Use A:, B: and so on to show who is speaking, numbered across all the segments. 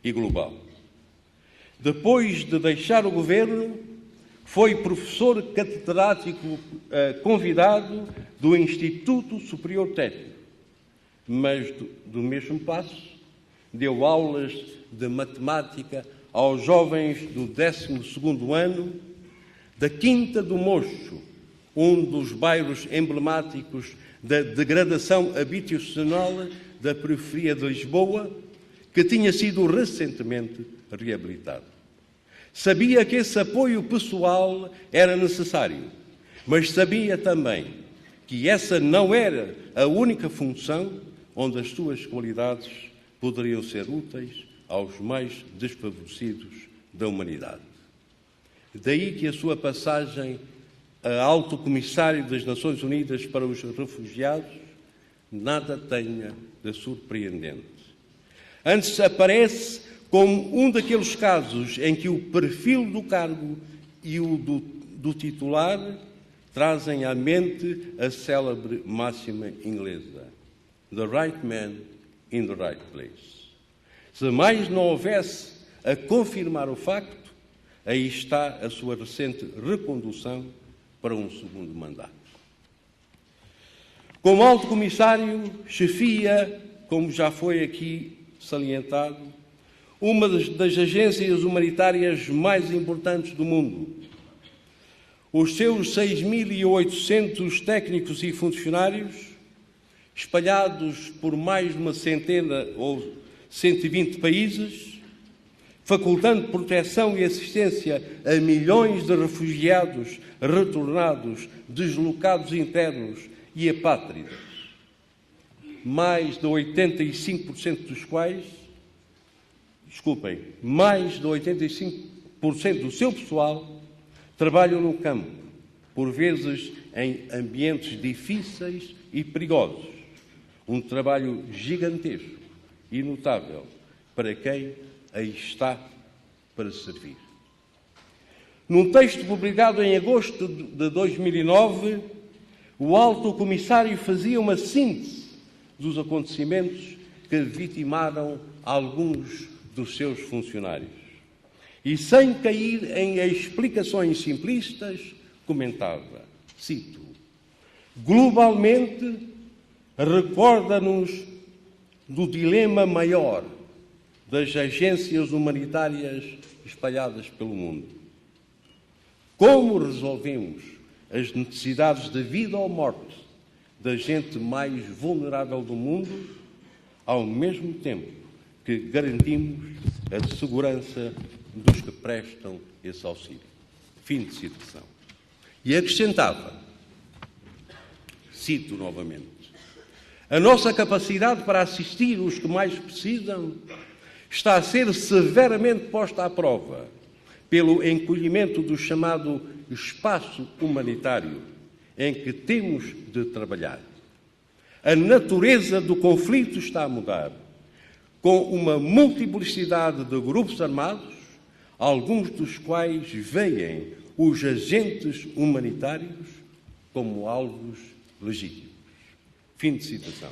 A: e global. Depois de deixar o governo, foi professor catedrático convidado do Instituto Superior Técnico, mas do mesmo passo deu aulas de matemática aos jovens do 12º ano da Quinta do Mocho, um dos bairros emblemáticos da degradação habitacional da periferia de Lisboa, que tinha sido recentemente reabilitado. Sabia que esse apoio pessoal era necessário, mas sabia também que essa não era a única função onde as suas qualidades poderiam ser úteis aos mais desfavorecidos da humanidade. Daí que a sua passagem a Alto Comissário das Nações Unidas para os Refugiados nada tenha de surpreendente. Antes aparece como um daqueles casos em que o perfil do cargo e o do titular trazem à mente a célebre máxima inglesa: "The right man in the right place". Se mais não houvesse a confirmar o facto, aí está a sua recente recondução para um segundo mandato. Como Alto Comissário, chefia, como já foi aqui salientado, uma das agências humanitárias mais importantes do mundo. Os seus 6.800 técnicos e funcionários, espalhados por mais de uma centena ou 120 países, facultando proteção e assistência a milhões de refugiados retornados, deslocados internos e apátridas, mais de 85% dos quais, mais de 85% do seu pessoal trabalham no campo, por vezes em ambientes difíceis e perigosos. Um trabalho gigantesco e notável para quem aí está para servir. Num texto publicado em agosto de 2009, o Alto Comissário fazia uma síntese dos acontecimentos que vitimaram alguns dos seus funcionários. E, sem cair em explicações simplistas, comentava, cito: "Globalmente, recorda-nos do dilema maior das agências humanitárias espalhadas pelo mundo. Como resolvemos as necessidades de vida ou morte da gente mais vulnerável do mundo, ao mesmo tempo que garantimos a segurança dos que prestam esse auxílio?" Fim de citação. E acrescentava, cito novamente: "A nossa capacidade para assistir os que mais precisam está a ser severamente posta à prova pelo encolhimento do chamado espaço humanitário em que temos de trabalhar. A natureza do conflito está a mudar, com uma multiplicidade de grupos armados, alguns dos quais veem os agentes humanitários como alvos legítimos." Fim de citação.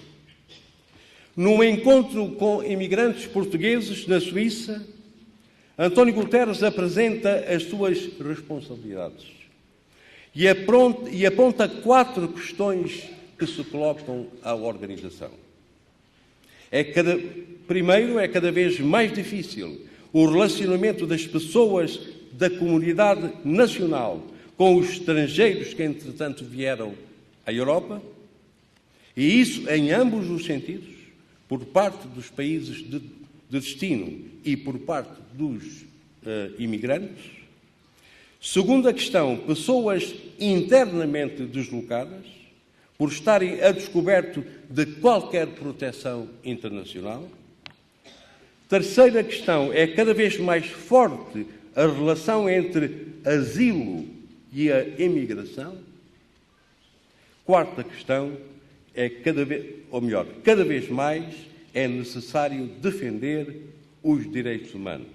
A: Num encontro com imigrantes portugueses na Suíça, António Guterres apresenta as suas responsabilidades e aponta 4 questões que se colocam à organização. Primeiro, é cada vez mais difícil o relacionamento das pessoas da comunidade nacional com os estrangeiros que, entretanto, vieram à Europa, e isso em ambos os sentidos, por parte dos países de destino e por parte dos imigrantes. Segunda questão, pessoas internamente deslocadas, por estarem a descoberto de qualquer proteção internacional. Terceira questão, é cada vez mais forte a relação entre asilo e a imigração. Quarta questão, cada vez mais é necessário defender os direitos humanos.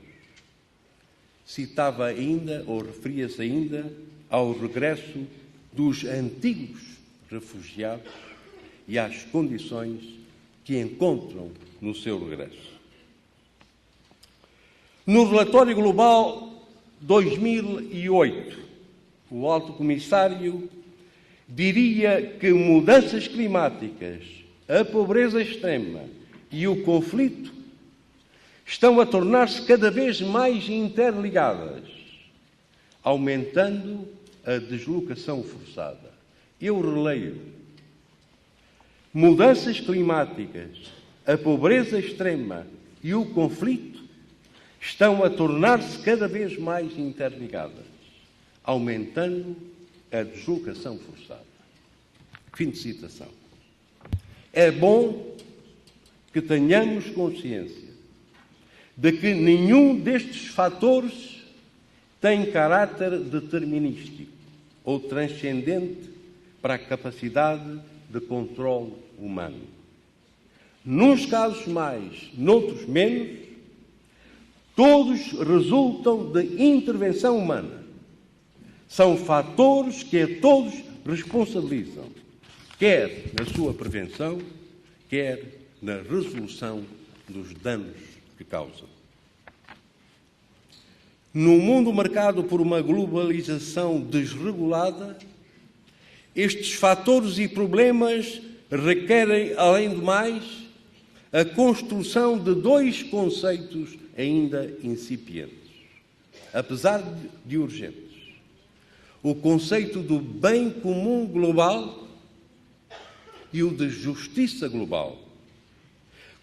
A: Citava ainda, ou referia-se ainda, ao regresso dos antigos refugiados e às condições que encontram no seu regresso. No relatório global 2008, o Alto Comissário diria que mudanças climáticas, a pobreza extrema e o conflito estão a tornar-se cada vez mais interligadas, aumentando a deslocação forçada. Eu releio: mudanças climáticas, a pobreza extrema e o conflito estão a tornar-se cada vez mais interligadas, aumentando a deslocação forçada. Fim de citação. É bom que tenhamos consciência de que nenhum destes fatores tem caráter determinístico ou transcendente para a capacidade de controle humano. Nos casos mais, noutros menos, todos resultam de intervenção humana. São fatores que a todos responsabilizam, quer na sua prevenção, quer na resolução dos danos que causam. No mundo marcado por uma globalização desregulada, estes fatores e problemas requerem, além do mais, a construção de dois conceitos ainda incipientes, apesar de urgentes: o conceito do bem comum global e o de justiça global,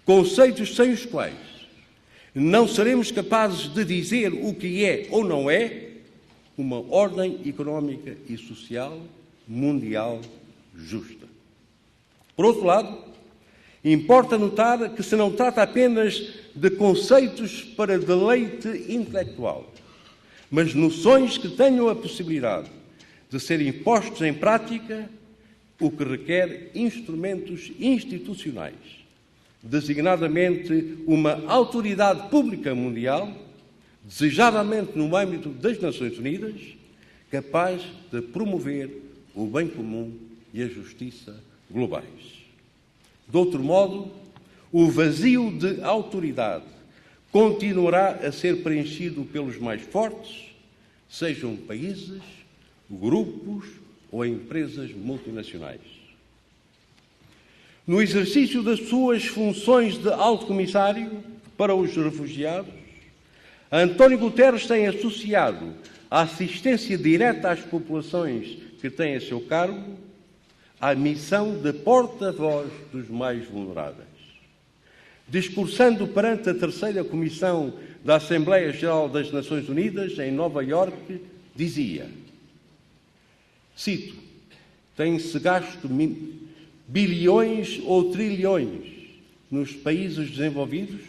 A: conceitos sem os quais não seremos capazes de dizer o que é ou não é uma ordem económica e social mundial justa. Por outro lado, importa notar que se não trata apenas de conceitos para deleite intelectual, mas noções que tenham a possibilidade de serem postos em prática, o que requer instrumentos institucionais, designadamente uma autoridade pública mundial, desejavelmente no âmbito das Nações Unidas, capaz de promover o bem comum e a justiça globais. De outro modo, o vazio de autoridade continuará a ser preenchido pelos mais fortes, sejam países, grupos ou empresas multinacionais. No exercício das suas funções de Alto Comissário para os Refugiados, António Guterres tem associado a assistência direta às populações que têm a seu cargo à missão de porta-voz dos mais vulneráveis. Discursando perante a terceira Comissão da Assembleia Geral das Nações Unidas, em Nova Iorque, dizia, cito, tem-se gasto bilhões ou trilhões nos países desenvolvidos,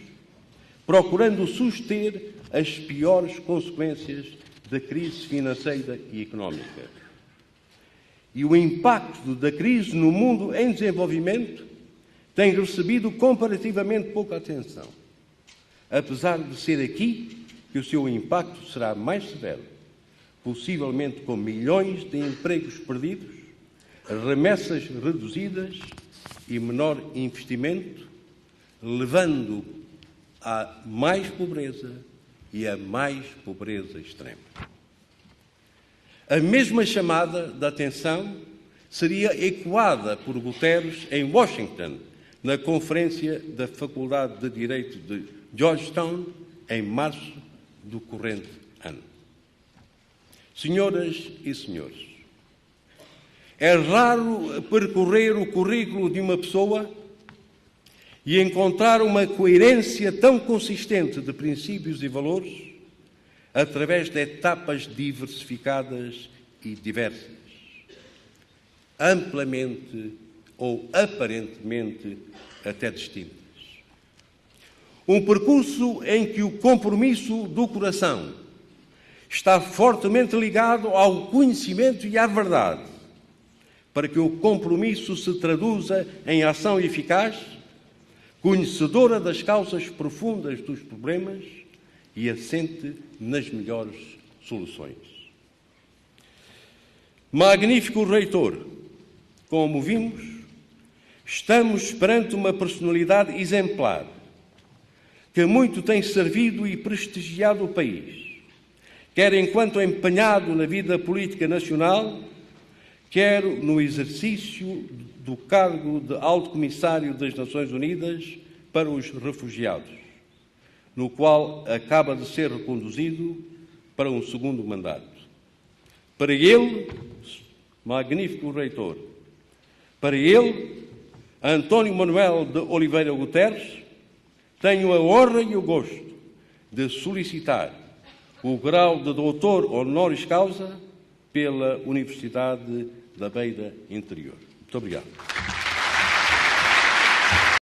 A: procurando suster as piores consequências da crise financeira e económica. E o impacto da crise no mundo em desenvolvimento tem recebido comparativamente pouca atenção, apesar de ser aqui que o seu impacto será mais severo, possivelmente com milhões de empregos perdidos, remessas reduzidas e menor investimento, levando a mais pobreza e a mais pobreza extrema. A mesma chamada de atenção seria ecoada por Guterres em Washington, na Conferência da Faculdade de Direito de Georgetown, em março do corrente ano. Senhoras e senhores, é raro percorrer o currículo de uma pessoa e encontrar uma coerência tão consistente de princípios e valores através de etapas diversificadas e diversas, amplamente ou aparentemente até distintas. Um percurso em que o compromisso do coração está fortemente ligado ao conhecimento e à verdade, para que o compromisso se traduza em ação eficaz, conhecedora das causas profundas dos problemas e assente nas melhores soluções. Magnífico reitor, como vimos, estamos perante uma personalidade exemplar, que muito tem servido e prestigiado o país, quer enquanto empenhado na vida política nacional, quer no exercício do cargo de Alto Comissário das Nações Unidas para os Refugiados, no qual acaba de ser reconduzido para um segundo mandato. Para ele, magnífico reitor, para ele, António Manuel de Oliveira Guterres, tenho a honra e o gosto de solicitar o grau de doutor honoris causa pela Universidade da Beira Interior. Muito obrigado.